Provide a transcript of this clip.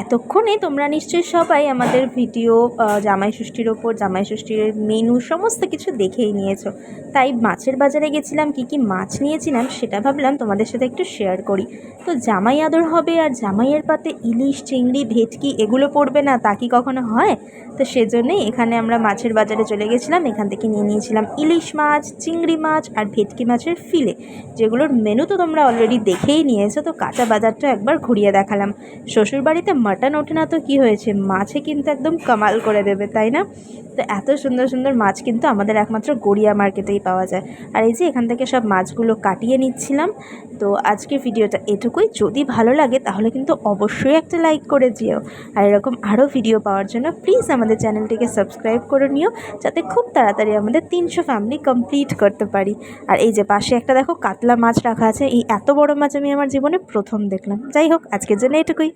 এতক্ষণে তোমরা নিশ্চয়ই সবাই আমাদের ভিডিও জামাই ষষ্ঠীর ওপর জামাই ষষ্ঠীর মেনু সমস্ত কিছু দেখেই নিয়েছো। তাই মাছের বাজারে গেছিলাম, কি কি মাছ নিয়েছিলাম সেটা ভাবলাম তোমাদের সাথে একটু শেয়ার করি। তো জামাই আদর হবে আর জামাইয়ের পাতে ইলিশ, চিংড়ি, ভেটকি এগুলো পড়বে না, তা কি কখনো হয়? তো সেজন্যই এখানে আমরা মাছের বাজারে চলে গেছিলাম। এখান থেকে নিয়ে নিয়েছিলাম ইলিশ মাছ, চিংড়ি মাছ আর ভেটকি মাছের ফিলে, যেগুলোর মেনু তো তোমরা অলরেডি দেখেই নিয়েছো। তো কাঁচা বাজারটা একবার ঘুরিয়ে দেখালাম। শ্বশুরবাড়িতে মাটন ওঠে না তো কী হয়েছে, মাছে কিন্তু একদম কামাল করে দেবে, তাই না? তো এত সুন্দর সুন্দর মাছ কিন্তু আমাদের একমাত্র গড়িয়া মার্কেটেই পাওয়া যায়। আর এই যে এখান থেকে সব মাছগুলো কাটিয়ে নিচ্ছিলাম। তো আজকের ভিডিওটা এটুকুই। যদি ভালো লাগে তাহলে কিন্তু অবশ্যই একটা লাইক করে দিও। আর এরকম আরও ভিডিও পাওয়ার জন্য প্লিজ আমাদের চ্যানেলটিকে সাবস্ক্রাইব করে নিও, যাতে খুব তাড়াতাড়ি আমাদের 300 ফ্যামিলি কমপ্লিট করতে পারি। আর এই যে পাশে একটা দেখো কাতলা মাছ রাখা আছে, এই এত বড় মাছ আমি আমার জীবনে প্রথম দেখলাম। যাই হোক, আজকের জন্য এটুকুই।